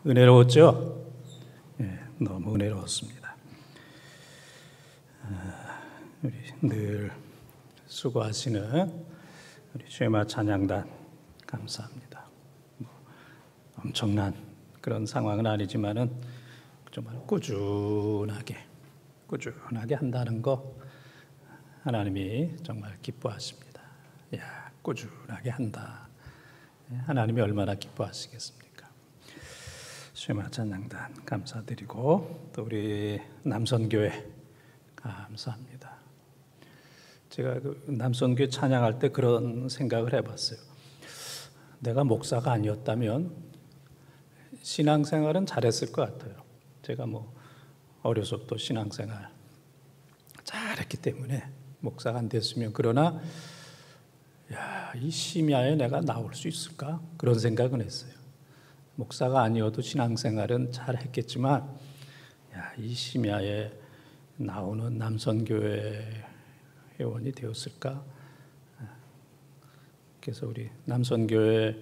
은혜로웠죠? 예, 너무 은혜로웠습니다. 우리 늘 수고하시는 우리 쉐마 찬양단 감사합니다. 엄청난 그런 상황은 아니지만은 정말 꾸준하게 한다는 거 하나님이 정말 기뻐하십니다. 야, 꾸준하게 한다. 하나님이 얼마나 기뻐하시겠습니까? 쉐마 찬양단 감사드리고 또 우리 남선교회 감사합니다. 제가 그 남선교회 찬양할 때 그런 생각을 해봤어요. 내가 목사가 아니었다면 신앙생활은 잘했을 것 같아요. 제가 어려서부터 신앙생활 잘했기 때문에 목사가 안 됐으면, 그러나 이 심야에 내가 나올 수 있을까? 그런 생각은 했어요. 목사가 아니어도 신앙생활은 잘했겠지만 이 심야에 나오는 남선교회 회원이 되었을까? 그래서 우리 남선교회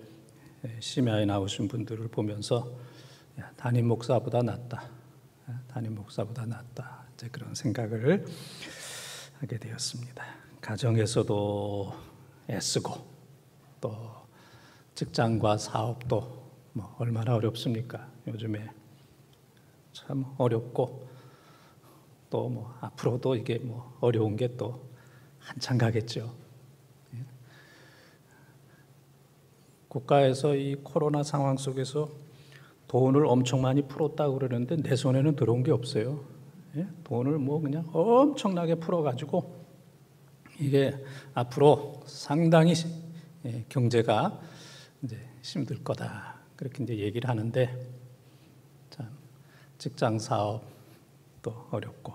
심야에 나오신 분들을 보면서 담임 목사보다 낫다. 이제 그런 생각을 하게 되었습니다. 가정에서도 애쓰고 또 직장과 사업도 얼마나 어렵습니까? 요즘에 참 어렵고 또 앞으로도 이게 어려운 게 또 한참 가겠죠. 국가에서 이 코로나 상황 속에서 돈을 엄청 많이 풀었다고 그러는데 내 손에는 들어온 게 없어요. 돈을 그냥 엄청나게 풀어가지고 이게 앞으로 상당히 경제가 이제 힘들 거다. 그렇게 이제 얘기를 하는데 참 직장 사업도 어렵고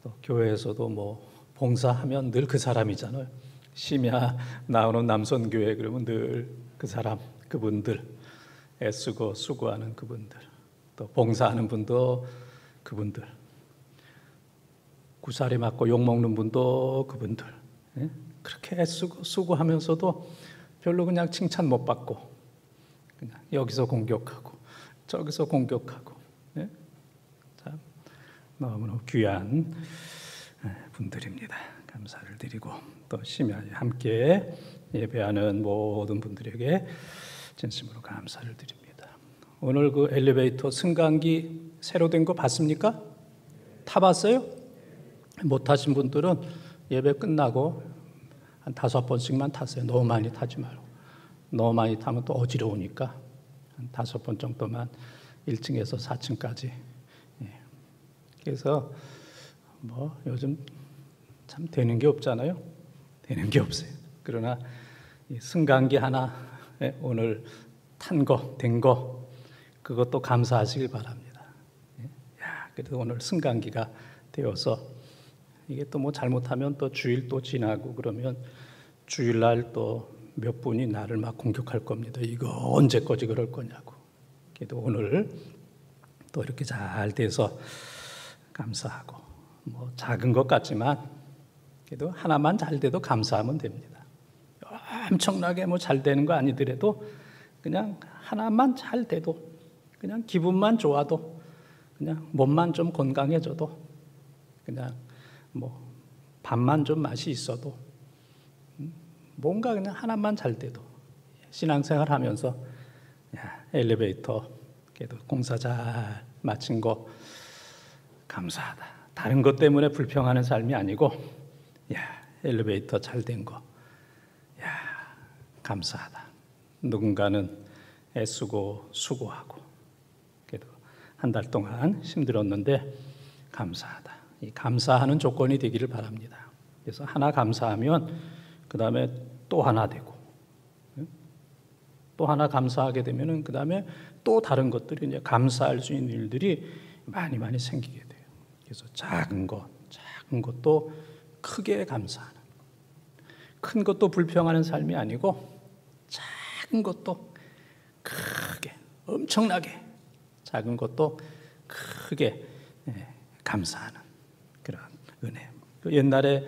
또 교회에서도 봉사하면 늘 그 사람이잖아요. 심야 나오는 남선교회 그러면 늘 그 사람, 그분들 애쓰고 수고하는 그분들, 또 봉사하는 분도 그분들, 구사리 맞고 욕먹는 분도 그분들. 그렇게 애쓰고 수고하면서도 별로 그냥 칭찬 못 받고 그냥 여기서 공격하고 저기서 공격하고. 참 너무너무 귀한 분들입니다. 감사를 드리고 또 심야에 함께 예배하는 모든 분들에게 진심으로 감사를 드립니다. 오늘 그 엘리베이터 승강기 새로 된 거 봤습니까? 타봤어요? 못 타신 분들은 예배 끝나고 한 5번씩만 타세요. 너무 많이 타지 말고. 너무 많이 타면 또 어지러우니까 한 5번 정도만 1층에서 4층까지. 그래서 요즘 참 되는 게 없잖아요. 되는 게 없어요. 그러나 이 승강기 하나 오늘 된 거 그것도 감사하시길 바랍니다. 그래도 오늘 승강기가 되어서 이게 또 잘못하면 또 주일 또 지나고 그러면 주일날 또 몇 분이 나를 막 공격할 겁니다. 이거 언제까지 그럴 거냐고. 그래도 오늘 또 이렇게 잘 돼서 감사하고 작은 것 같지만 그래도 하나만 잘 돼도 감사하면 됩니다. 엄청나게 잘 되는 거 아니더라도 그냥 하나만 잘 돼도 그냥 기분만 좋아도 그냥 몸만 좀 건강해져도 그냥 밥만 좀 맛이 있어도 뭔가 그냥 하나만 잘 돼도 신앙생활 하면서 엘리베이터 그래도 공사 잘 마친 거 감사하다. 다른 것 때문에 불평하는 삶이 아니고 엘리베이터 잘 된 거 감사하다. 누군가는 애쓰고 수고하고 그래도 한 달 동안 힘들었는데 감사하다. 이 감사하는 조건이 되기를 바랍니다. 그래서 하나 감사하면 그 다음에 또 하나 되고 또 하나 감사하게 되면은 그 다음에 또 다른 것들이 이제 감사할 수 있는 일들이 많이 생기게 돼요. 그래서 작은 것도 크게 감사하는, 큰 것도 불평하는 삶이 아니고 작은 것도 크게, 엄청나게 작은 것도 크게 감사하는 그런 은혜. 옛날에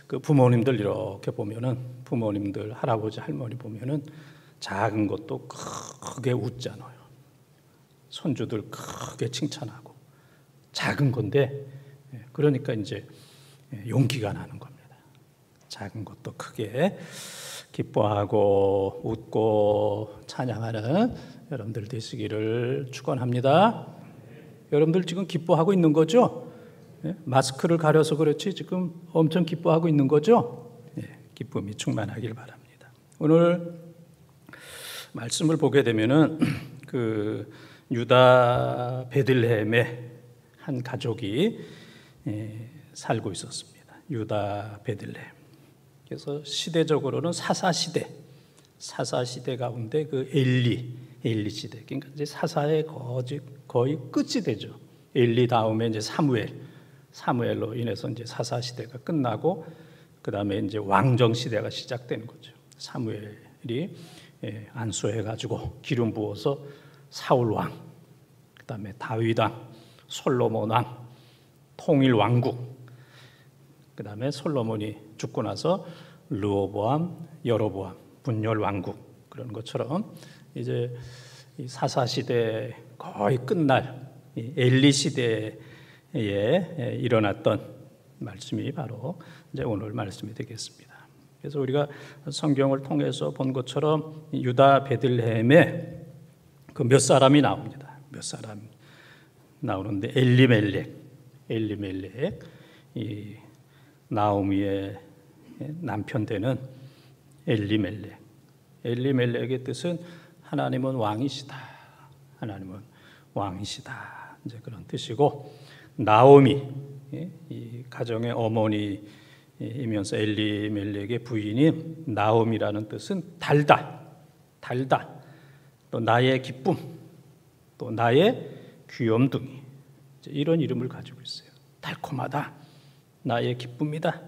그 부모님들 이렇게 보면은 부모님들 할아버지 할머니 보면은 작은 것도 크게 웃잖아요. 손주들 크게 칭찬하고 작은 건데 그러니까 이제 용기가 나는 겁니다. 작은 것도 크게 기뻐하고 웃고 찬양하는 여러분들 되시기를 축원합니다. 여러분들 지금 기뻐하고 있는 거죠? 마스크를 가려서 그렇지 지금 엄청 기뻐하고 있는 거죠? 기쁨이 충만하길 바랍니다. 오늘 말씀을 보게 되면은 그 유다 베들레헴의 한 가족이 살고 있었습니다. 유다 베들레헴. 그래서 시대적으로는 사사 시대 가운데 그 엘리 시대. 그러니까 이제 사사의 거의 끝이 되죠. 엘리 다음에 이제 사무엘로 인해서 이제 사사 시대가 끝나고 그 다음에 이제 왕정 시대가 시작되는 거죠. 사무엘이 안수해가지고 기름 부어서 사울 왕, 그 다음에 다윗 왕, 솔로몬 왕, 통일 왕국. 그 다음에 솔로몬이 죽고 나서 르호보암, 여로보암, 분열 왕국 그런 것처럼 이제 이 사사 시대 거의 끝날 이 엘리 시대에 일어났던 말씀이 바로 이제 오늘 말씀이 되겠습니다. 그래서 우리가 성경을 통해서 본 것처럼 유다 베들레헴에 그 몇 사람이 나옵니다. 몇 사람 나오는데 엘리멜렉, 이 나오미의 남편 되는 엘리멜렉의 뜻은 하나님은 왕이시다. 하나님은 왕이시다. 이제 그런 뜻이고 나오미 이 가정의 어머니이면서 엘리멜렉의 부인인 나오미라는 뜻은 달다. 또 나의 기쁨, 또 나의 귀염둥이 이런 이름을 가지고 있어요. 달콤하다, 나의 기쁨이다,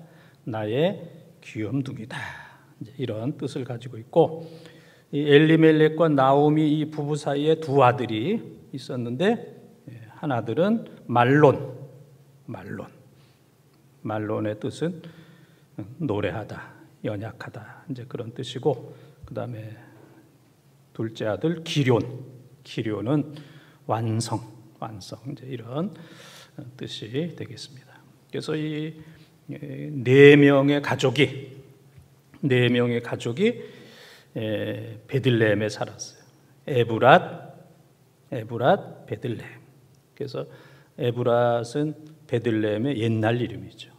나의 귀염둥이다. 이런 뜻을 가지고 있고 이 엘리멜렉과 나오미 이 부부 사이에 두 아들이 있었는데 한 아들은 말론의 뜻은 노래하다, 연약하다 이제 그런 뜻이고 그 다음에 둘째 아들 기럨은 완성 이제 이런 뜻이 되겠습니다. 그래서 이 네 명의 가족이 베들레헴에 살았어요. 에브랏, 베들레헴. 그래서 에브랏은 베들레헴의 옛날 이름이죠.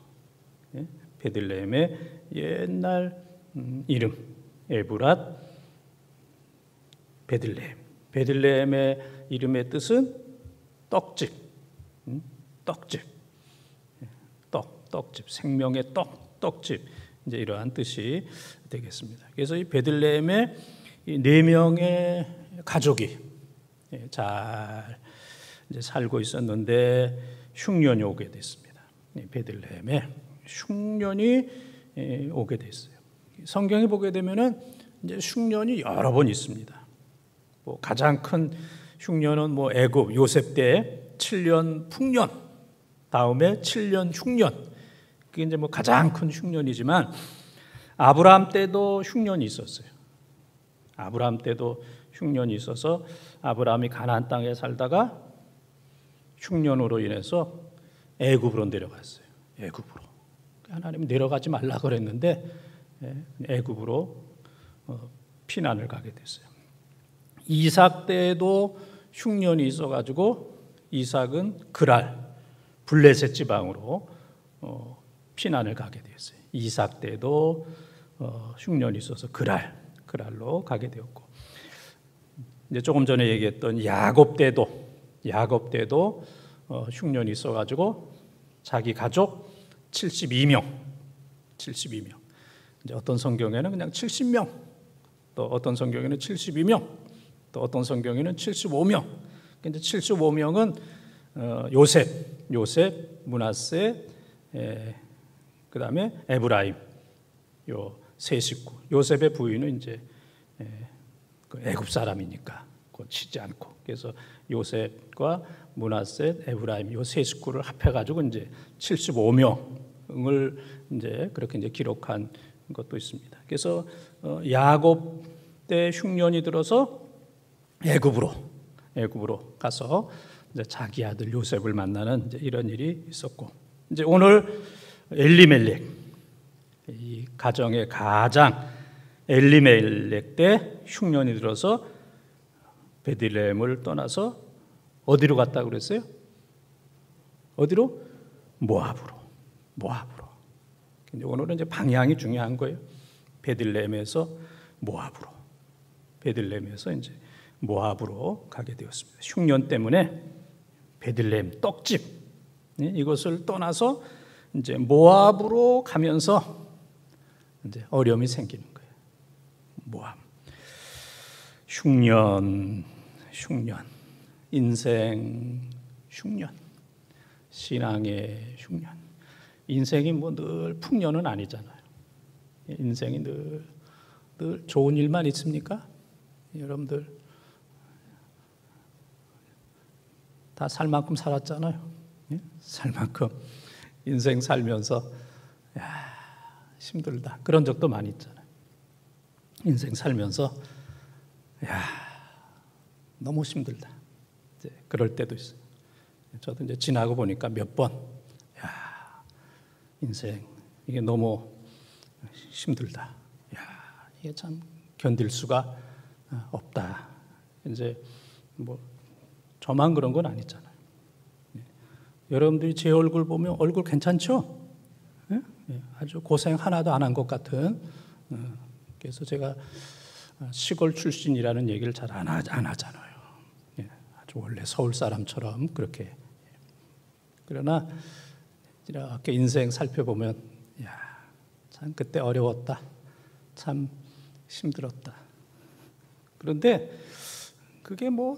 베들레헴의 옛날 이름 에브랏, 베들레헴. 베들레헴의 이름의 뜻은 떡집, 떡집, 생명의 떡집. 이제 이러한 뜻이 되겠습니다. 그래서 이 베들레헴에 이 네 명의 가족이 잘 이제 살고 있었는데 흉년이 오게 됐습니다. 베들레헴에 흉년이 오게 됐어요. 성경에 보게 되면은 이제 흉년이 여러 번 있습니다. 뭐 가장 큰 흉년은 뭐 애굽 요셉 때 7년 풍년, 다음에 7년 흉년. 그게 이제 뭐 가장 큰 흉년이지만 아브라함 때도 흉년이 있었어요. 아브라함 때도 흉년이 있어서 아브라함이 가나안 땅에 살다가 흉년으로 인해서 애굽으로 내려갔어요. 애굽으로. 하나님 내려가지 말라 그랬는데 애굽으로 피난을 가게 됐어요. 이삭 때도 흉년이 있어가지고 이삭은 그랄 블레셋 지방으로 피난을 가게 되었어요. 이삭 때도 흉년이 있어서 그랄로 가게 되었고 이제 조금 전에 얘기했던 야곱 때도 흉년이 있어가지고 자기 가족 72명. 이제 어떤 성경에는 그냥 70명, 또 어떤 성경에는 72명, 또 어떤 성경에는 75명. 근데 75명은 요셉, 므낫세, 그다음에 에브라임 요 세 식구. 요셉의 부인은 이제 애굽 사람이니까 고치지 않고 그래서 요셉과 므낫세, 에브라임 요 세 식구를 합해 가지고 이제 75명을 이제 그렇게 이제 기록한 것도 있습니다. 그래서 야곱 때 흉년이 들어서 애굽으로 애굽으로 가서 이제 자기 아들 요셉을 만나는 이제 이런 일이 있었고, 이제 오늘 엘리멜렉, 이 가정의 가장 엘리멜렉 때 흉년이 들어서 베들레헴을 떠나서 어디로 갔다 그랬어요? 어디로? 모압으로. 근데 오늘은 이제 방향이 중요한 거예요. 베들레헴에서 모압으로. 베들레헴에서 이제 모압으로 가게 되었습니다. 흉년 때문에 베들레헴 떡집 이것을 떠나서 이제 모압으로 가면서 이제 어려움이 생기는 거예요. 모압. 흉년, 인생 흉년, 신앙의 흉년. 인생이 뭐 늘 풍년은 아니잖아요. 인생이 늘 좋은 일만 있습니까? 여러분들 다 살 만큼 살았잖아요. 살 만큼 인생 살면서 힘들다 그런 적도 많이 있잖아요. 인생 살면서 너무 힘들다. 이제 그럴 때도 있어요. 저도 이제 지나고 보니까 몇 번 인생 이게 너무 힘들다. 이게 참 견딜 수가 없다. 이제 뭐 저만 그런 건 아니잖아요. 여러분들이 제 얼굴 보면 얼굴 괜찮죠? 아주 고생 하나도 안 한 것 같은. 그래서 제가 시골 출신이라는 얘기를 잘 안 하잖아요. 아주 원래 서울 사람처럼 그렇게. 그러나 이렇게 인생 살펴보면 참 그때 어려웠다. 참 힘들었다. 그런데 그게 뭐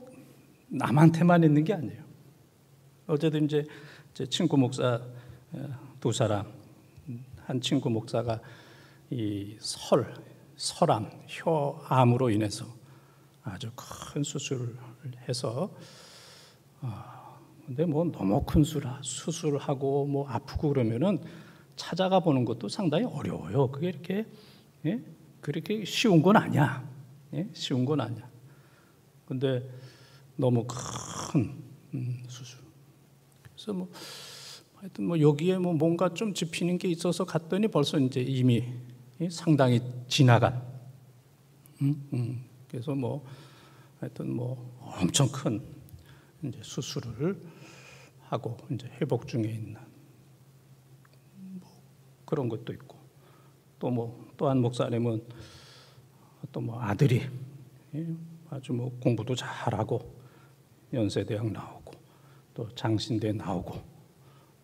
남한테만 있는 게 아니에요. 어제도 이제 제 친구 목사 두 사람, 한 친구 목사가 이 설암, 혀암으로 인해서 아주 큰 수술을 해서 근데 뭐 너무 큰 수술하고 뭐 아프고 그러면은 찾아가 보는 것도 상당히 어려워요. 그게 이렇게 그렇게 쉬운 건 아니야. 쉬운 건 아니야. 근데 너무 큰 수술. 그래서 뭐 하여튼 뭐 여기에 뭐 뭔가 좀 짚히는 게 있어서 갔더니 벌써 이제 이미 상당히 지나간. 그래서 뭐 하여튼 뭐 엄청 큰 이제 수술을 하고 이제 회복 중에 있는 뭐 그런 것도 있고, 또 한 목사님은 또 뭐 아들이 아주 뭐 공부도 잘하고 연세대학 나오고 또 장신대 나오고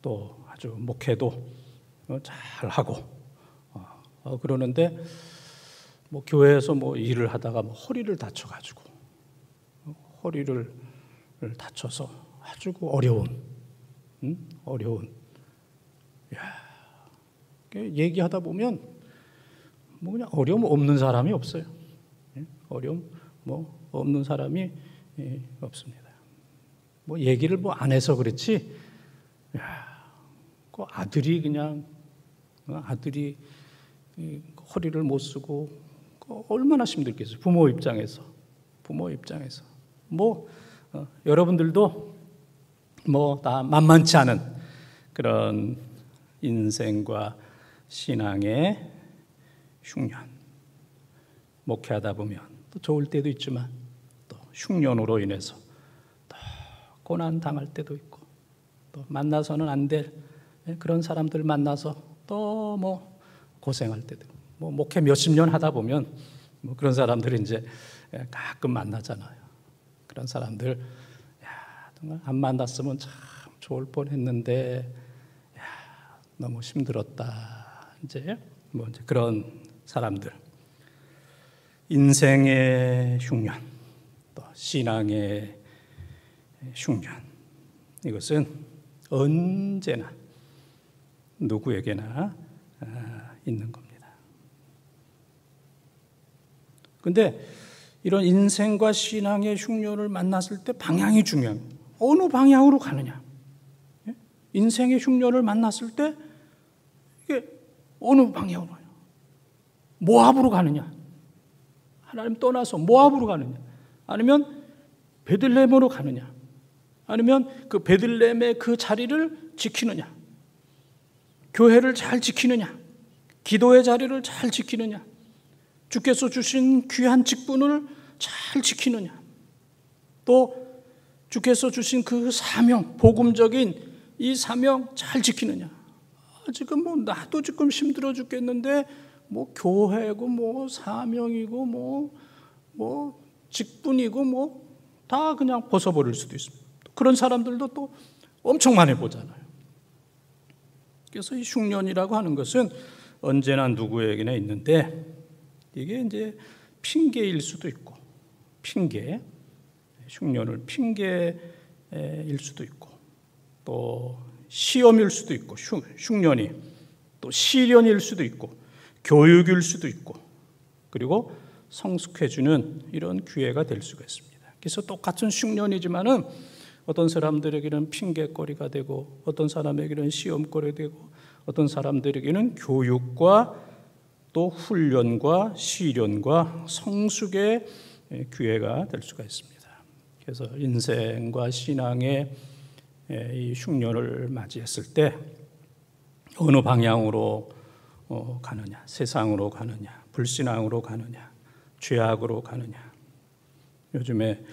또 아주 목회도 잘하고 그러는데 뭐 교회에서 뭐 일을 하다가 뭐 허리를 다쳐가지고 허리를 다쳐서 아주 어려운 얘기하다 보면 뭐 그냥 어려움 없는 사람이 없어요. 어려움 뭐 없는 사람이 없습니다. 뭐 얘기를 뭐 안 해서 그렇지. 그 아들이 그냥 아들이 허리를 못 쓰고 얼마나 힘들겠어요. 부모 입장에서 뭐 여러분들도 뭐 다 만만치 않은 그런 인생과 신앙의 흉년. 목회하다 보면 또 좋을 때도 있지만 또 흉년으로 인해서 또 고난 당할 때도 있고 또 만나서는 안 될 그런 사람들 만나서 또 뭐 고생할 때도 뭐 목회 몇십 년 하다 보면 뭐 그런 사람들 이제 가끔 만나잖아요. 그런 사람들 정말 안 만났으면 참 좋을 뻔했는데 너무 힘들었다. 이제 뭐 이제 그런 사람들. 인생의 흉년, 또 신앙의 흉년. 이것은 언제나 누구에게나 있는 겁니다. 그런데 이런 인생과 신앙의 흉년을 만났을 때 방향이 중요합니다. 어느 방향으로 가느냐. 인생의 흉년을 만났을 때 이게 어느 방향으로 가냐. 모압으로 가느냐. 하나님 떠나서 모압으로 가느냐. 아니면 베들레헴으로 가느냐? 아니면 그 베들레헴의 그 자리를 지키느냐? 교회를 잘 지키느냐? 기도의 자리를 잘 지키느냐? 주께서 주신 귀한 직분을 잘 지키느냐? 또 주께서 주신 그 사명, 복음적인 이 사명 잘 지키느냐? 지금 뭐 나도 지금 힘들어 죽겠는데 뭐 교회고 뭐 사명이고 뭐 직분이고 뭐 다 그냥 벗어버릴 수도 있습니다. 그런 사람들도 또 엄청 많이 보잖아요. 그래서 이 흉년이라고 하는 것은 언제나 누구에게나 있는데 이게 이제 핑계일 수도 있고 흉년을 핑계일 수도 있고 또 시험일 수도 있고 흉년이 또 시련일 수도 있고 교육일 수도 있고 그리고 성숙해주는 이런 기회가 될 수가 있습니다. 그래서 똑같은 흉년이지만은 어떤 사람들에게는 핑계거리가 되고 어떤 사람에게는 시험거리가 되고 어떤 사람들에게는 교육과 또 훈련과 시련과 성숙의 기회가 될 수가 있습니다. 그래서 인생과 신앙의 이 흉년을 맞이했을 때 어느 방향으로 가느냐, 세상으로 가느냐, 불신앙으로 가느냐, 죄악으로 가느냐. 요즘에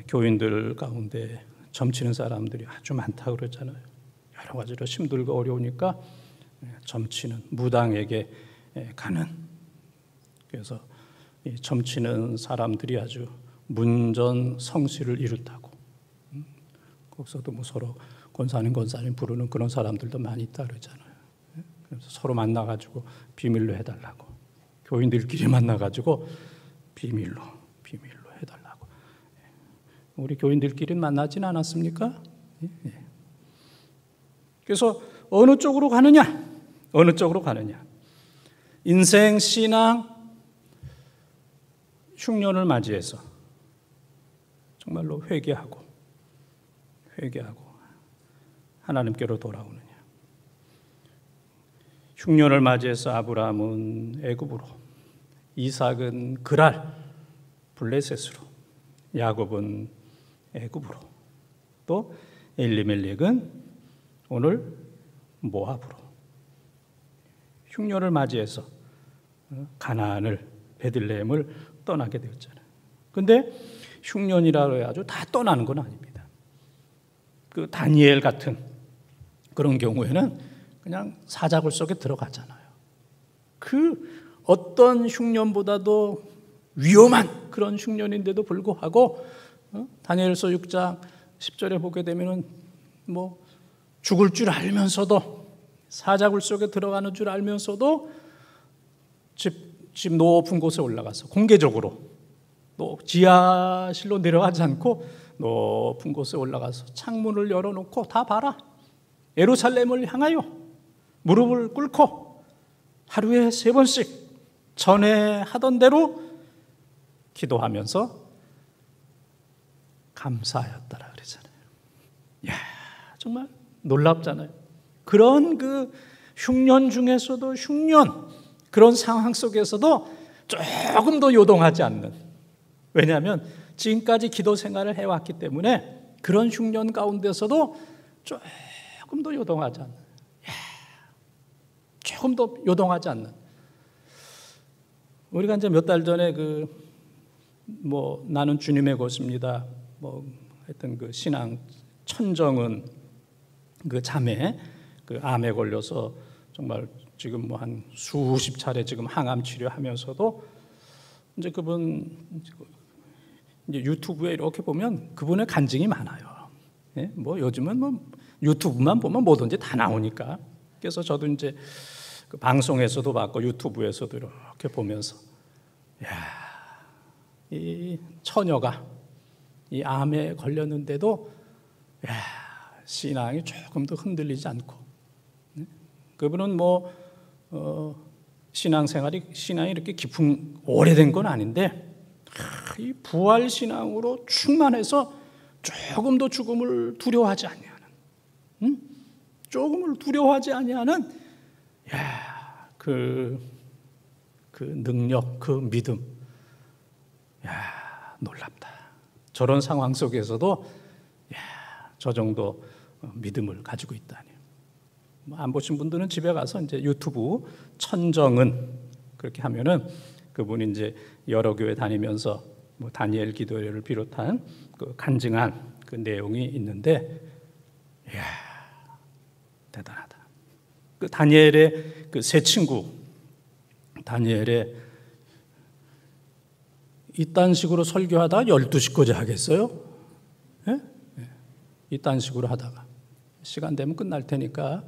교인들 가운데 점치는 사람들이 아주 많다고 그러잖아요. 여러 가지로 힘들고 어려우니까 점치는 무당에게 가는. 그래서 이 점치는 사람들이 아주 문전성시를 이룬다고. 거기서도 뭐 서로 권사님 부르는 그런 사람들도 많이 있다 그러잖아요. 그래서 서로 만나가지고 비밀로 해달라고. 교인들끼리 만나가지고 비밀로 해달라고. 우리 교인들끼리 만나지는 않았습니까? 그래서 어느 쪽으로 가느냐? 인생, 신앙, 흉년을 맞이해서 정말로 회개하고 하나님께로 돌아오느냐. 흉년을 맞이해서 아브라함은 애굽으로, 이삭은 그랄, 블레셋으로, 야곱은 애굽으로, 또 엘리멜렉은 오늘 모압으로 흉년을 맞이해서 가나안을, 베들레헴을 떠나게 되었잖아요. 그런데 흉년이라고 해가지고 다 떠나는 건 아닙니다. 그 다니엘 같은 그런 경우에는 그냥 사자굴 속에 들어가잖아요. 그 어떤 흉년보다도 위험한 그런 흉년인데도 불구하고 다니엘서 6장 10절에 보게 되면은 뭐 죽을 줄 알면서도 사자굴 속에 들어가는 줄 알면서도 집 높은 곳에 올라가서 공개적으로 또 지하실로 내려가지 않고 높은 곳에 올라가서 창문을 열어놓고 다 봐라. 예루살렘을 향하여 무릎을 꿇고 하루에 3번씩 전에 하던 대로 기도하면서 감사하였다라 그러잖아요. 이야, 정말 놀랍잖아요. 그런 그 흉년 중에서도 그런 상황 속에서도 조금 더 요동하지 않는. 왜냐하면 지금까지 기도 생활을 해왔기 때문에 그런 흉년 가운데서도 조금 더 요동하지 않는. 조금 더 요동하지 않는. 우리가 이제 몇 달 전에 나는 주님의 것입니다. 하여튼 그 신앙 천정은 그 자매 그 암에 걸려서 정말 지금 한 수십 차례 지금 항암 치료하면서도 이제 그분 이제 유튜브에 이렇게 보면 그분의 간증이 많아요. 예? 요즘은 유튜브만 보면 뭐든지 다 나오니까. 그래서 저도 이제 그 방송에서도 봤고 유튜브에서도 이렇게 보면서 이 처녀가 이 암에 걸렸는데도 신앙이 조금 더 흔들리지 않고 그분은 신앙이 이렇게 깊은 오래된 건 아닌데 이 부활 신앙으로 충만해서 조금 더 죽음을 두려워하지 아니하는 조금을 두려워하지 아니하는 그 능력, 그 믿음 놀랍다. 저런 상황 속에서도 저 정도 믿음을 가지고 있다니. 안 보신 분들은 집에 가서 이제 유튜브 천정은 그렇게 하면은 그분이 이제 여러 교회 다니면서 뭐 다니엘 기도회를 비롯한 그 간증한 그 내용이 있는데, 이야, 대단하다. 그 다니엘의 그 세 친구, 다니엘의 이딴 식으로 설교하다가 12시까지 하겠어요? 예? 이딴 식으로 하다가 시간 되면 끝날 테니까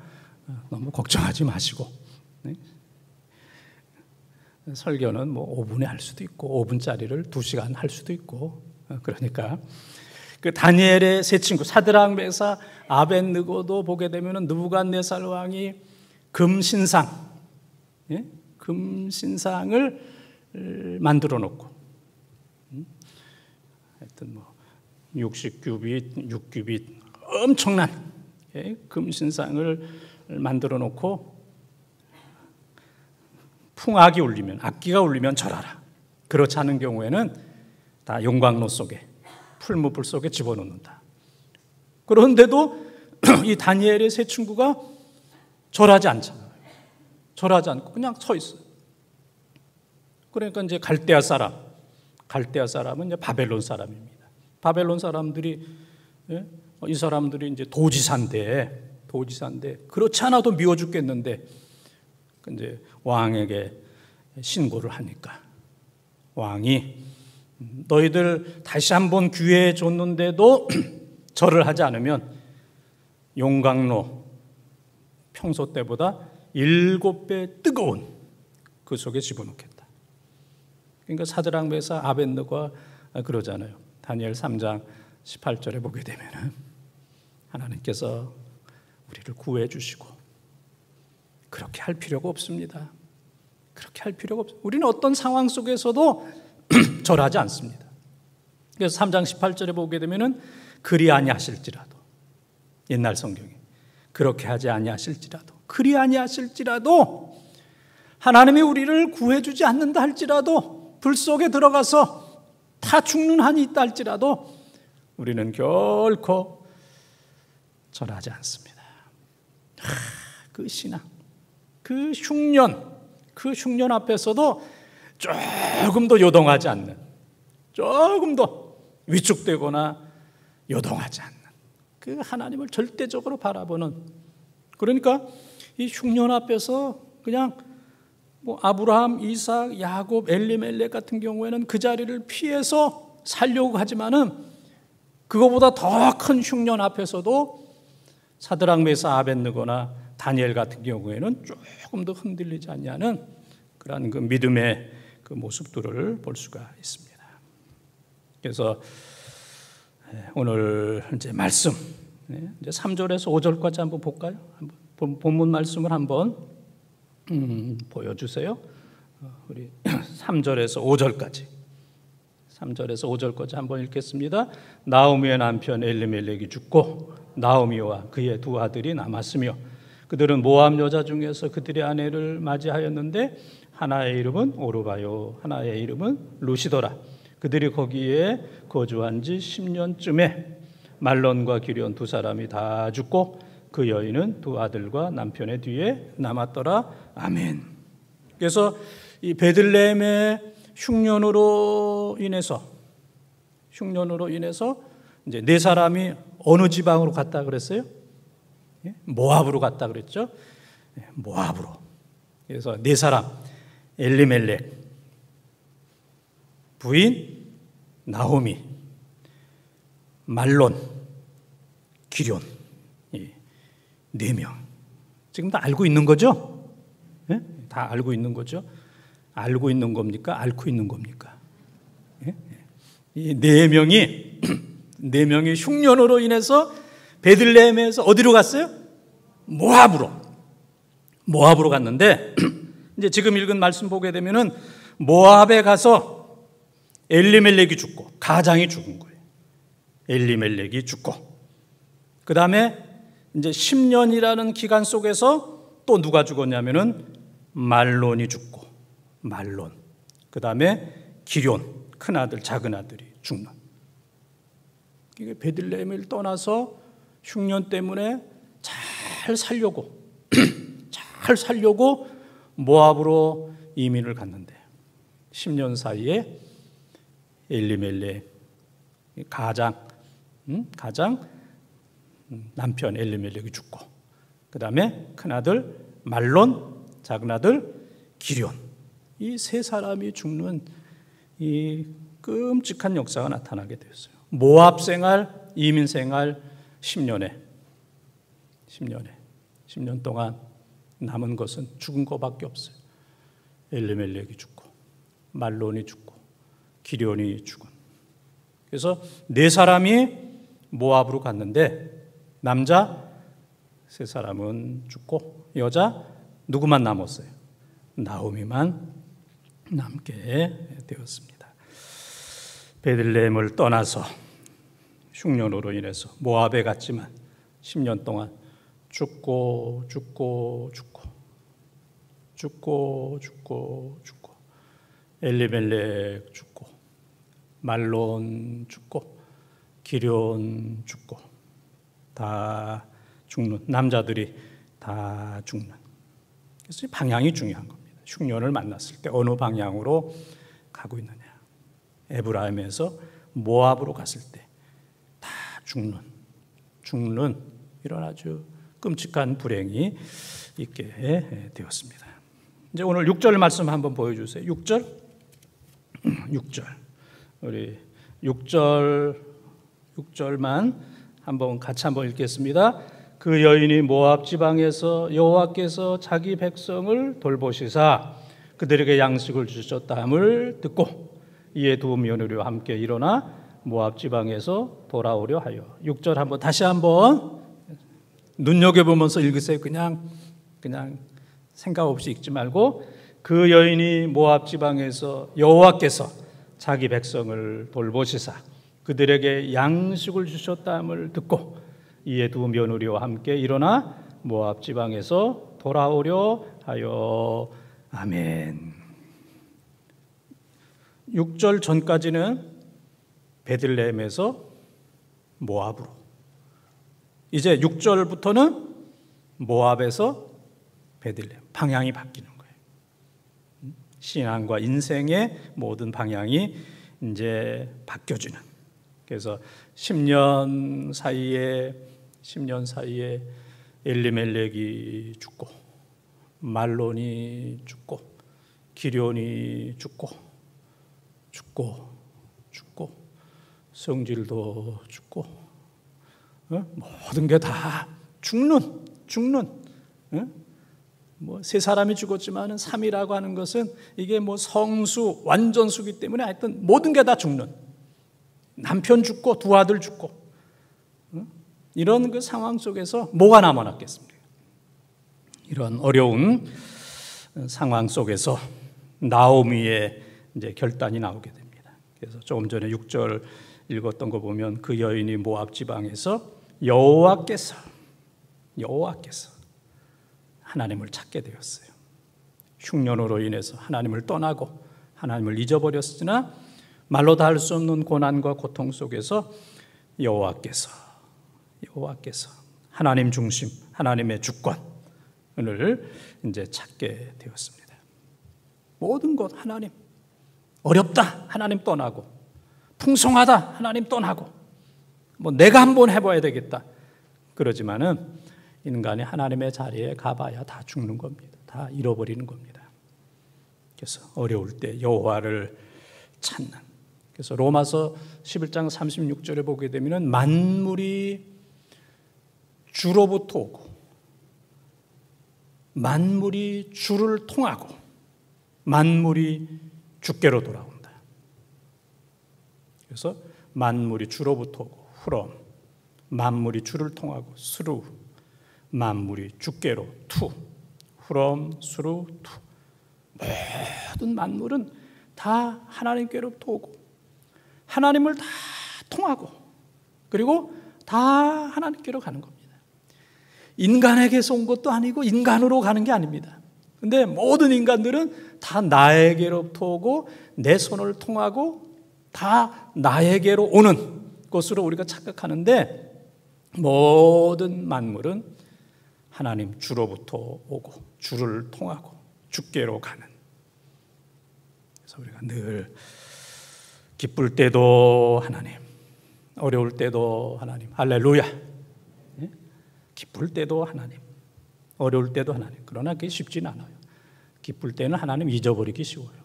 너무 걱정하지 마시고, 네? 설교는 뭐 5분에 할 수도 있고 5분짜리를 2시간 할 수도 있고, 그러니까 그 다니엘의 세 친구 사드락 메사 아벳느고도 보게 되면은 느부갓네살 왕이 금신상, 예? 금신상을 만들어 놓고, 하여튼 뭐 60규빗, 6규빗 엄청난, 예? 금신상을 만들어 놓고 풍악이 울리면, 악기가 울리면 절하라. 그렇지 않은 경우에는 다 용광로 속에, 풀무불 속에 집어넣는다. 그런데도 이 다니엘의 세 친구가 절하지 않잖아요. 절하지 않고 그냥 서 있어요. 그러니까 이제 갈대아 사람은 이제 바벨론 사람입니다. 바벨론 사람들이, 예? 이 사람들이 이제 도지사인데 그렇지 않아도 미워 죽겠는데 이제 왕에게 신고를 하니까 왕이 너희들 다시 한번 기회 줬는데도 절을 하지 않으면 용광로 평소 때보다 7배 뜨거운 그 속에 집어넣겠다. 그러니까 사드락 메사 아벳느고가 그러잖아요. 다니엘 3장 18절에 보게 되면은 하나님께서 우리를 구해 주시고, 그렇게 할 필요가 없습니다. 그렇게 할 필요가 없습니다. 우리는 어떤 상황 속에서도 절하지 않습니다. 그래서 3장 18절에 보게 되면은 그리 아니하실지라도, 옛날 성경에 그렇게 하지 아니하실지라도, 그리 아니하실지라도, 하나님이 우리를 구해주지 않는다 할지라도, 불 속에 들어가서 다 죽는 한이 있다 할지라도 우리는 결코 절하지 않습니다. 그 신앙, 그 흉년 앞에서도 조금도 요동하지 않는, 조금도 위축되거나 요동하지 않는 그 하나님을 절대적으로 바라보는, 그러니까 이 흉년 앞에서 그냥 뭐 아브라함, 이삭, 야곱, 엘리멜렉 같은 경우에는 그 자리를 피해서 살려고 하지만은 그거보다 더 큰 흉년 앞에서도 사드락 메사 아벳느고나 다니엘 같은 경우에는 조금도 흔들리지 않냐는 그러한 그 믿음의 그 모습들을 볼 수가 있습니다. 그래서 오늘 이제 말씀, 이제 3절에서 5절까지 한번 볼까요? 본문 말씀을 한번 보여주세요. 우리 3절에서 5절까지 한번 읽겠습니다. 나오미의 남편 엘리멜렉이 죽고 나오미와 그의 두 아들이 남았으며 그들은 모압 여자 중에서 그들의 아내를 맞이하였는데 하나의 이름은 오르바요 하나의 이름은 루시더라. 그들이 거기에 거주한 지 10년쯤에 말론과 기련 두 사람이 다 죽고 그 여인은 두 아들과 남편의 뒤에 남았더라. 아멘. 그래서 이 베들레헴의 흉년으로 인해서 이제 네 사람이 어느 지방으로 갔다 그랬어요? 모압으로 갔다 그랬죠? 모압으로. 그래서 네 사람, 엘리멜렉, 부인 나오미, 말론, 기련, 네 명. 지금 다 알고 있는 거죠? 네? 다 알고 있는 거죠? 알고 있는 겁니까? 앓고 있는 겁니까? 이 네 명이 흉년으로 인해서 베들레헴에서 어디로 갔어요? 모압으로 갔는데 이제 지금 읽은 말씀 보게 되면은 모압에 가서 엘리멜렉이 죽고 가장이 죽은 거예요. 엘리멜렉이 죽고 그 다음에 이제 10년이라는 기간 속에서 또 누가 죽었냐면은 말론이 죽고 그 다음에 기련 큰 아들 작은 아들이 죽는. 베들레헴을 떠나서 흉년 때문에 잘 살려고 모압으로 이민을 갔는데 10년 사이에 엘리멜렉 가장 남편 엘리멜렉이 죽고, 그 다음에 큰아들 말론, 작은아들 기럨, 이 세 사람이 죽는 이 끔찍한 역사가 나타나게 되었어요. 모압 생활, 이민 생활 10년 동안 남은 것은 죽은 것밖에 없어요. 엘리멜렉이 죽고, 말론이 죽고, 기럨이 죽은. 그래서 네 사람이 모압으로 갔는데 남자 세 사람은 죽고 여자 누구만 남았어요? 나오미만 남게 되었습니다. 베들레헴을 떠나서 흉년으로 인해서 모압에 갔지만 10년 동안 죽고 엘리멜렉 죽고, 말론 죽고, 기럨 죽고, 다 죽는, 남자들이 다 죽는. 그래서 방향이 중요한 겁니다. 흉년을 만났을 때 어느 방향으로 가고 있느냐. 에브라임에서 모압으로 갔을 때 다 죽는 이런 아주 끔찍한 불행이 있게 되었습니다. 이제 오늘 6절 말씀 한번 보여주세요. 6절. 우리 6절만 같이 한번 읽겠습니다. 그 여인이 모압 지방에서 여호와께서 자기 백성을 돌보시사 그들에게 양식을 주셨다함을 듣고 이에 두 며느리와 함께 일어나 모압 지방에서 돌아오려 하여. 6절 한번 다시 한번 눈여겨보면서 읽으세요. 그냥 생각 없이 읽지 말고, 그 여인이 모압 지방에서 여호와께서 자기 백성을 돌보시사 그들에게 양식을 주셨다함을 듣고 이에 두 며느리와 함께 일어나 모압 지방에서 돌아오려 하여. 아멘. 6절 전까지는 베들레헴에서 모압으로, 이제 6절부터는 모압에서 베들레헴, 방향이 바뀌는 거예요. 신앙과 인생의 모든 방향이 이제 바뀌어지는. 그래서 10년 사이에 엘리멜렉이 죽고, 말론이 죽고, 기럨이 죽고, 성질도 죽고, 모든 게 다 죽는. 뭐 세 사람이 죽었지만은 3이라고 하는 것은 이게 뭐 성수, 완전수기 때문에 하여튼 모든 게 다 죽는. 남편 죽고 두 아들 죽고, 이런 그 상황 속에서 뭐가 남아났겠습니까? 이런 어려운 상황 속에서 나오미의 이제 결단이 나오게 됩니다. 그래서 조금 전에 6절 읽었던 거 보면 그 여인이 모압 지방에서 여호와께서 하나님을 찾게 되었어요. 흉년으로 인해서 하나님을 떠나고 하나님을 잊어버렸으나 말로 다 할 수 없는 고난과 고통 속에서 여호와께서 하나님 중심, 하나님의 주권을 이제 찾게 되었습니다. 모든 것 하나님, 어렵다 하나님 떠나고, 풍성하다 하나님 떠나고, 뭐 내가 한번 해봐야 되겠다 그러지만은 인간이 하나님의 자리에 가봐야 다 죽는 겁니다. 다 잃어버리는 겁니다. 그래서 어려울 때 여호와를 찾는. 그래서 로마서 11장 36절에 보게 되면 만물이 주로부터 오고 만물이 주를 통하고 만물이 주께로 돌아온다. 그래서 만물이 주로부터 오고 from, 만물이 주를 통하고 through, 만물이 주께로 to, from, through, to. 모든 만물은 다 하나님께로부터 오고 하나님을 다 통하고 그리고 다 하나님께로 가는 겁니다. 인간에게서 온 것도 아니고 인간으로 가는 게 아닙니다. 근데 모든 인간들은 다 나에게로부터 오고 내 손을 통하고 다 나에게로 오는 것으로 우리가 착각하는데 모든 만물은 하나님 주로부터 오고 주를 통하고 주께로 가는. 그래서 우리가 늘 기쁠 때도 하나님, 어려울 때도 하나님, 할렐루야. 기쁠 때도 하나님, 어려울 때도 하나님. 그러나 그게 쉽지는 않아요. 기쁠 때는 하나님 잊어버리기 쉬워요.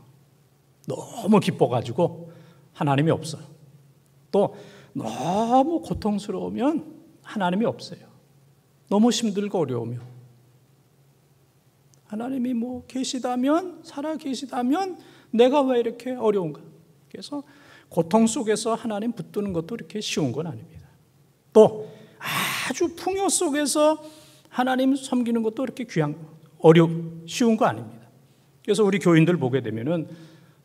너무 기뻐가지고 하나님이 없어요. 또 너무 고통스러우면 하나님이 없어요. 너무 힘들고 어려우면. 하나님이 뭐 계시다면, 살아 계시다면 내가 왜 이렇게 어려운가? 그래서 고통 속에서 하나님 붙드는 것도 이렇게 쉬운 건 아닙니다. 또 아주 풍요 속에서 하나님 섬기는 것도 이렇게 쉬운 거 아닙니다. 그래서 우리 교인들 보게 되면은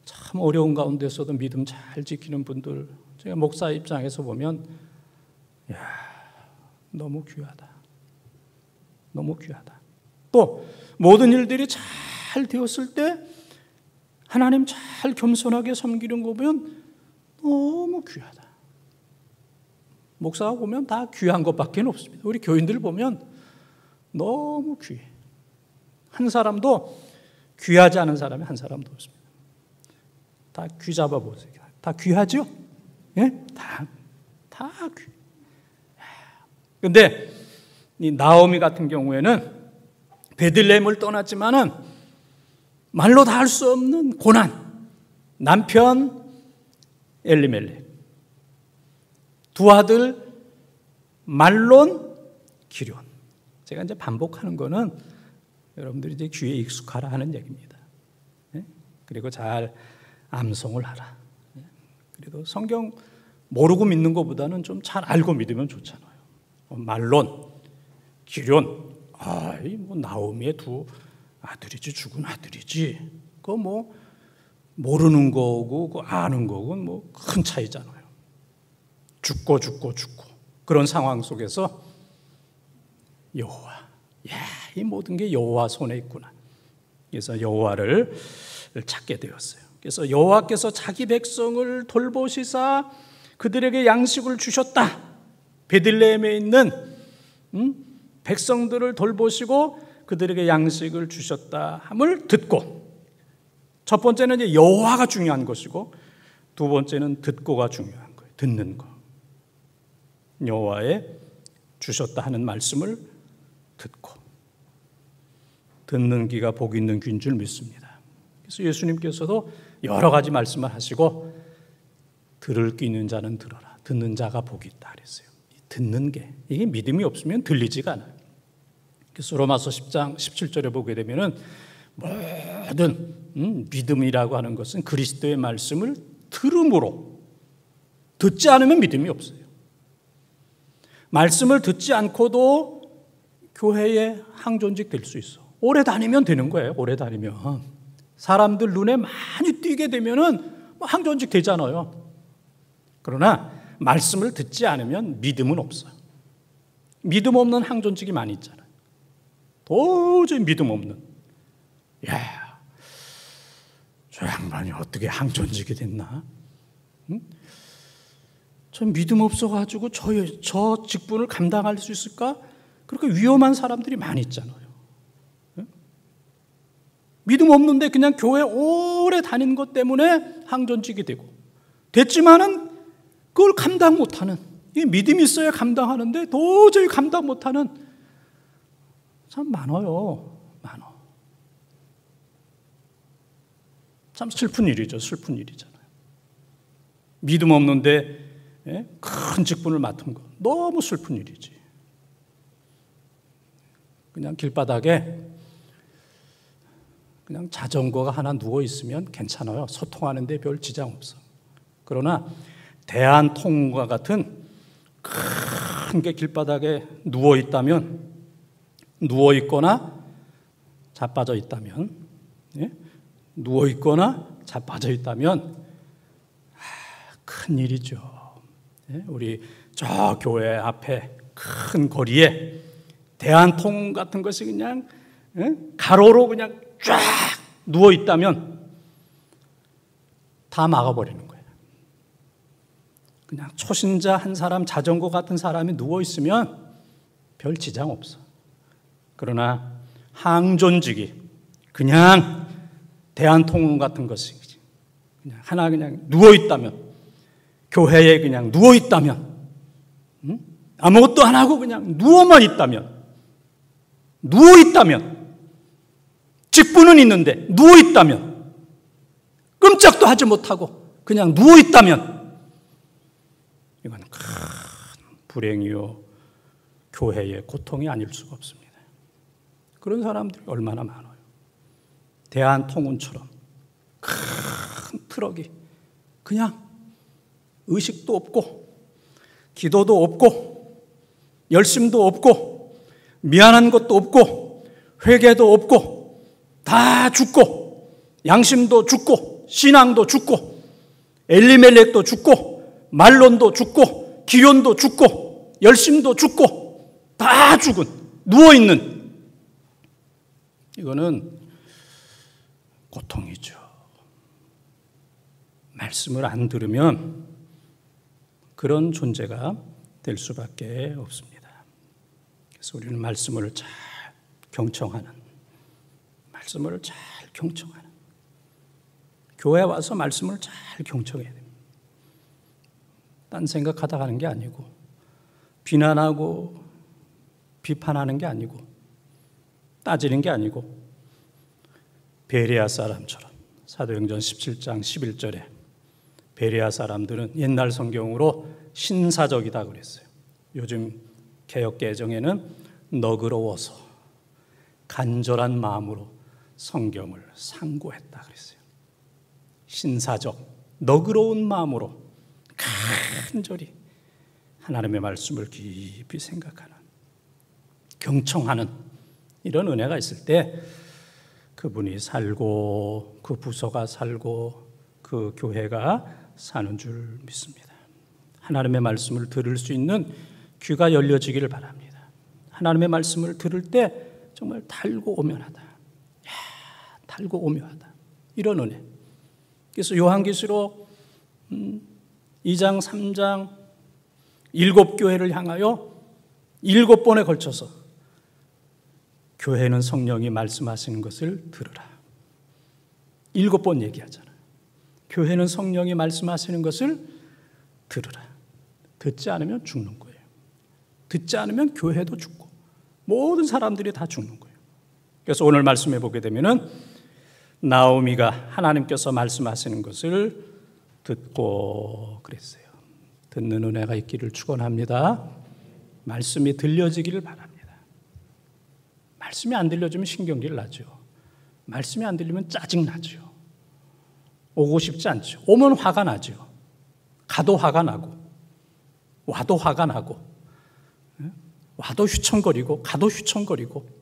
참 어려운 가운데서도 믿음 잘 지키는 분들, 제가 목사 입장에서 보면, 야, 너무 귀하다. 너무 귀하다. 또 모든 일들이 잘 되었을 때 하나님 잘 겸손하게 섬기는 거 보면 너무 귀하다. 목사가 보면 다 귀한 것밖에 없습니다. 우리 교인들 보면 너무 귀해. 한 사람도 귀하지 않은 사람이 한 사람도 없습니다. 다 귀 잡아보세요. 다 귀하죠? 예? 다 귀. 그런데 이 나오미 같은 경우에는 베들레헴을 떠났지만은 말로 다 할 수 없는 고난, 남편 엘리멜렉, 두 아들 말론, 기럨. 제가 이제 반복하는 거는 여러분들이 이제 귀에 익숙하라 하는 얘기입니다. 그리고 잘 암송을 하라. 그래도 성경 모르고 믿는 것보다는 좀 잘 알고 믿으면 좋잖아요. 말론, 기럨. 뭐 나오미의 두 아들이지, 죽은 아들이지. 그거 뭐 모르는 거고 그 아는 거고는 뭐 큰 차이잖아요. 죽고 그런 상황 속에서 여호와, 이 모든 게 여호와 손에 있구나. 그래서 여호와를 찾게 되었어요. 그래서 여호와께서 자기 백성을 돌보시사 그들에게 양식을 주셨다. 베들레헴에 있는 백성들을 돌보시고 그들에게 양식을 주셨다 함을 듣고, 첫 번째는 이제 여호와가 중요한 것이고 두 번째는 듣고가 중요한 거예요. 듣는 거. 여호와의 주셨다 하는 말씀을 듣고, 듣는 귀가 복 있는 귀인 줄 믿습니다. 그래서 예수님께서도 여러 가지 말씀을 하시고 들을 귀 있는 자는 들어라. 듣는 자가 복이 있다 그랬어요. 듣는 게, 이게 믿음이 없으면 들리지가 않아요. 그래서 로마서 10장 17절에 보게 되면은 모든 믿음이라고 하는 것은 그리스도의 말씀을 들음으로, 듣지 않으면 믿음이 없어요. 말씀을 듣지 않고도 교회에 항존직 될 수 있어. 오래 다니면 되는 거예요. 오래 다니면 사람들 눈에 많이 띄게 되면은 항존직 되잖아요. 그러나 말씀을 듣지 않으면 믿음은 없어요. 믿음 없는 항존직이 많이 있잖아요. 도저히 믿음 없는, 야, 저 양반이 어떻게 항존직이 됐나? 저 믿음 없어가지고 저 직분을 감당할 수 있을까? 그렇게 위험한 사람들이 많이 있잖아요. 믿음 없는데 그냥 교회 오래 다닌 것 때문에 항존직이 되고, 됐지만은 그걸 감당 못하는, 이 믿음이 있어야 감당하는데 도저히 감당 못하는 참 많아요. 많아. 참 슬픈 일이죠. 슬픈 일이잖아요. 믿음 없는데 큰 직분을 맡은 거 너무 슬픈 일이지. 그냥 길바닥에 그냥 자전거가 하나 누워 있으면 괜찮아요. 소통하는데 별 지장 없어. 그러나 대한통운과 같은 큰 게 길바닥에 누워 있다면, 누워 있거나 자빠져 있다면, 누워 있거나 자빠져 있다면 큰 일이죠. 우리 저 교회 앞에 큰 거리에 대한통운 같은 것이 그냥 가로로 그냥 쫙 누워 있다면 다 막아버리는 거예요. 그냥 초신자 한 사람, 자전거 같은 사람이 누워있으면 별 지장 없어. 그러나 항존직이 그냥 대한통운 같은 것이 그냥 하나 그냥 누워있다면, 교회에 그냥 누워있다면, 아무것도 안 하고 그냥 누워만 있다면, 직분은 있는데 누워있다면, 끔찍도 하지 못하고 그냥 누워있다면, 이건 큰 불행이요 교회의 고통이 아닐 수가 없습니다. 그런 사람들이 얼마나 많아요. 대한통운처럼 큰 트럭이 그냥 의식도 없고 기도도 없고 열심도 없고 미안한 것도 없고 회개도 없고 다 죽고 양심도 죽고 신앙도 죽고 엘리멜렉도 죽고 말론도 죽고 기련도 죽고 열심도 죽고 다 죽은 누워있는, 이거는 고통이죠. 말씀을 안 들으면 그런 존재가 될 수밖에 없습니다. 그래서 우리는 말씀을 잘 경청하는, 교회에 와서 말씀을 잘 경청해야 됩니다. 딴 생각하다 가는 게 아니고, 비난하고 비판하는 게 아니고, 따지는 게 아니고, 베레아 사람처럼 사도행전 17장 11절에 베레아 사람들은 옛날 성경으로 신사적이다 그랬어요. 요즘 개역개정에는 너그러워서 간절한 마음으로 성경을 상고했다 그랬어요. 신사적, 너그러운 마음으로 간절히 하나님의 말씀을 깊이 생각하는, 경청하는 이런 은혜가 있을 때 그분이 살고 그 부서가 살고 그 교회가 사는 줄 믿습니다. 하나님의 말씀을 들을 수 있는 귀가 열려지기를 바랍니다. 하나님의 말씀을 들을 때 정말 달고 오면하다. 달고 오묘하다. 이런 은혜. 그래서 요한계시록 2장, 3장 7교회를 향하여 7번에 걸쳐서 교회는 성령이 말씀하시는 것을 들으라. 7번 얘기하잖아요. 교회는 성령이 말씀하시는 것을 들으라. 듣지 않으면 죽는 거예요. 듣지 않으면 교회도 죽고 모든 사람들이 다 죽는 거예요. 그래서 오늘 말씀해 보게 되면은 나오미가 하나님께서 말씀하시는 것을 듣고 그랬어요. 듣는 은혜가 있기를 축원합니다. 말씀이 들려지기를 바랍니다. 말씀이 안 들려주면 신경질 나죠. 말씀이 안 들리면 짜증 나죠. 오고 싶지 않죠. 오면 화가 나죠. 가도 화가 나고 와도 화가 나고 와도 휘청거리고 가도 휘청거리고,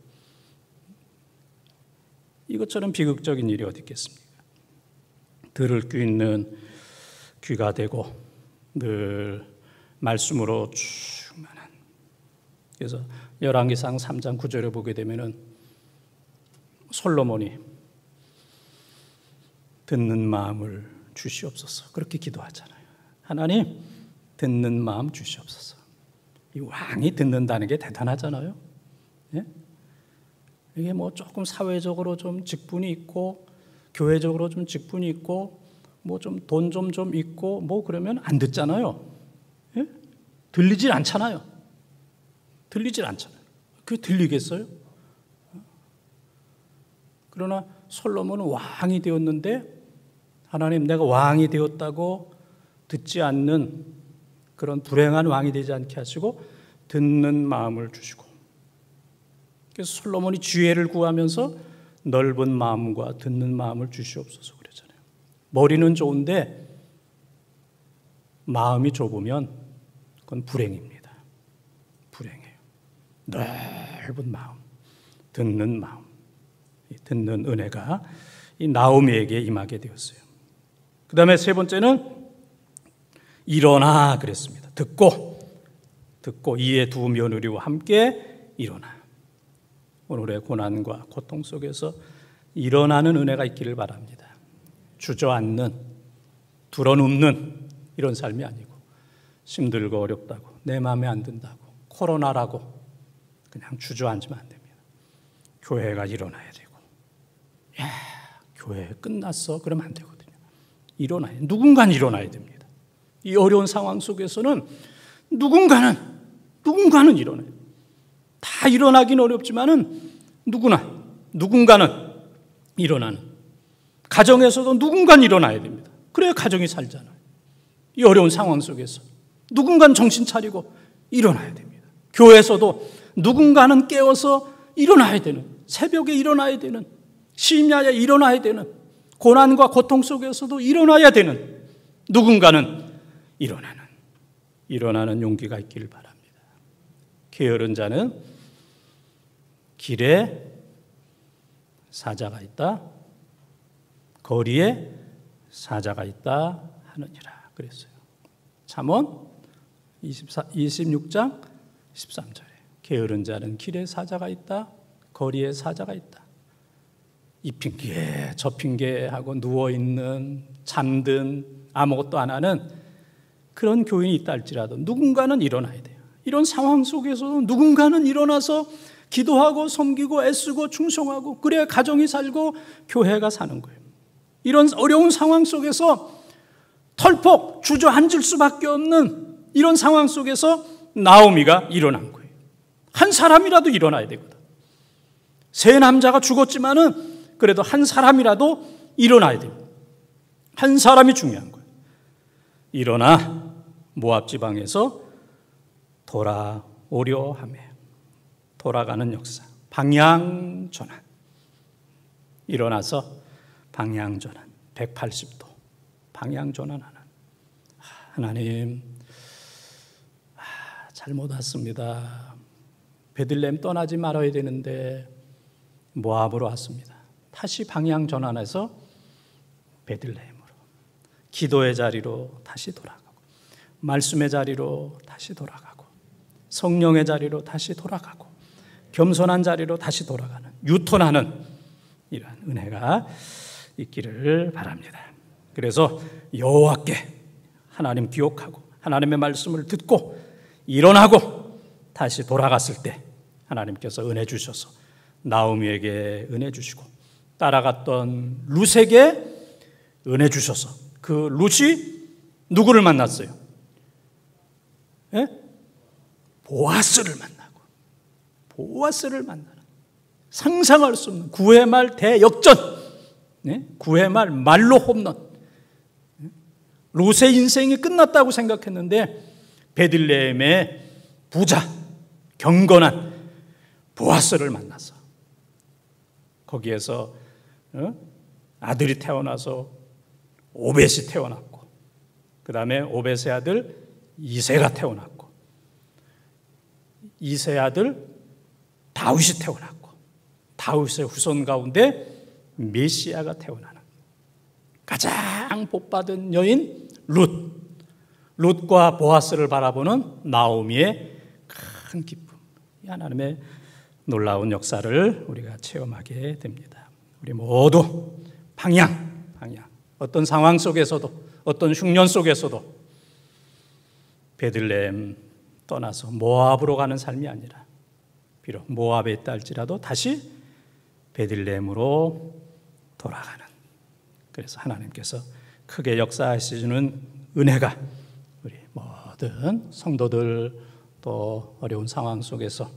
이것처럼 비극적인 일이 어디 있겠습니까? 들을 귀 있는 귀가 되고 늘 말씀으로 충만한. 그래서 열왕기상 3장 9절에 보게 되면은 솔로몬이 듣는 마음을 주시옵소서 그렇게 기도하잖아요. 하나님, 듣는 마음 주시옵소서. 이 왕이 듣는다는 게 대단하잖아요. 예? 이게 뭐 조금 사회적으로 좀 직분이 있고 교회적으로 좀 직분이 있고 뭐 좀 돈 좀 있고 뭐 그러면 안 듣잖아요. 예? 들리질 않잖아요. 그게 들리겠어요? 그러나 솔로몬은 왕이 되었는데 하나님, 내가 왕이 되었다고 듣지 않는 그런 불행한 왕이 되지 않게 하시고 듣는 마음을 주시고, 그래서 솔로몬이 지혜를 구하면서 넓은 마음과 듣는 마음을 주시옵소서 그랬잖아요. 머리는 좋은데 마음이 좁으면 그건 불행입니다. 불행해요. 넓은 마음, 듣는 마음, 듣는 은혜가 이 나오미에게 임하게 되었어요. 그 다음에 세 번째는 일어나 그랬습니다. 듣고 이에 두 며느리와 함께 일어나. 오늘의 고난과 고통 속에서 일어나는 은혜가 있기를 바랍니다. 주저앉는, 드러눕는 이런 삶이 아니고 힘들고 어렵다고, 내 마음에 안 든다고, 코로나라고 그냥 주저앉으면 안 됩니다. 교회가 일어나야 되고, 야, 교회 끝났어 그러면 안 되거든요. 누군가는 일어나야 됩니다. 이 어려운 상황 속에서는 누군가는 일어나요. 다 일어나긴 어렵지만은 누군가는 일어나는, 가정에서도 누군가는 일어나야 됩니다. 그래야 가정이 살잖아요. 이 어려운 상황 속에서 누군가는 정신 차리고 일어나야 됩니다. 교회에서도 누군가는 깨어서 일어나야 되는, 새벽에 일어나야 되는, 심야에 일어나야 되는, 고난과 고통 속에서도 일어나야 되는 누군가는 일어나는 용기가 있기를 바랍니다. 게으른 자는 길에 사자가 있다, 거리에 사자가 있다 하느니라 그랬어요. 잠언 26장 13절에 게으른 자는 길에 사자가 있다, 거리에 사자가 있다. 이 핑계 저 핑계하고 누워있는, 잠든, 아무것도 안 하는 그런 교인이 있다 할지라도 누군가는 일어나야 돼요. 이런 상황 속에서도 누군가는 일어나서 기도하고 섬기고 애쓰고 충성하고, 그래야 가정이 살고 교회가 사는 거예요. 이런 어려운 상황 속에서 털폭 주저앉을 수밖에 없는 이런 상황 속에서 나오미가 일어난 거예요. 한 사람이라도 일어나야 되거든. 세 남자가 죽었지만은 그래도 한 사람이라도 일어나야 됩니다. 한 사람이 중요한 거예요. 일어나 모압 지방에서 돌아오려 하며, 돌아가는 역사, 방향 전환. 일어나서 방향 전환, 180도 방향 전환하는. 하나님, 잘못 왔습니다. 베들레헴 떠나지 말아야 되는데 모압으로 왔습니다. 다시 방향 전환해서 베들레헴으로, 기도의 자리로 다시 돌아가고, 말씀의 자리로 다시 돌아가고, 성령의 자리로 다시 돌아가고, 겸손한 자리로 다시 돌아가는, 유턴하는 이러한 은혜가 있기를 바랍니다. 그래서 여호와께 하나님 기억하고 하나님의 말씀을 듣고 일어나고 다시 돌아갔을 때 하나님께서 은혜 주셔서 나오미에게 은혜 주시고, 따라갔던 룻에게 은혜 주셔서 그 룻이 누구를 만났어요? 보아스를 만나고, 보아스를 만나는, 상상할 수 없는 구회 말 대역전, 구회 말 말로 홈런. 룻의 인생이 끝났다고 생각했는데 베들레헴의 부자, 경건한 보아스를 만나서 거기에서 아들이 태어나서 오벳이 태어났고, 그 다음에 오벳의 아들 이새가 태어났고, 이새의 아들 다윗이 태어났고, 다윗의 후손 가운데 메시아가 태어나는 가장 복받은 여인 룻과 보아스를 바라보는 나오미의 큰 기쁨, 하나님의 놀라운 역사를 우리가 체험하게 됩니다. 우리 모두 방향, 어떤 상황 속에서도, 어떤 흉년 속에서도 베들레헴 떠나서 모압으로 가는 삶이 아니라, 비록 모압에 있다 할지라도 다시 베들레헴으로 돌아가는, 그래서 하나님께서 크게 역사하시는 은혜가 우리 모든 성도들, 또 어려운 상황 속에서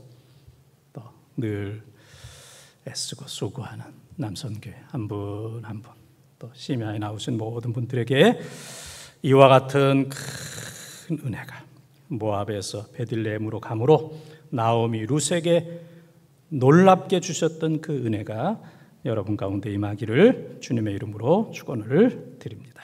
또 늘 애쓰고 수고하는 남선교회 한 분 한 분, 또 심야에 나오신 모든 분들에게 이와 같은 큰 은혜가 모압에서 베들레헴으로 감으로 나오미 룻에게 놀랍게 주셨던 그 은혜가 여러분 가운데 임하기를 주님의 이름으로 축원을 드립니다.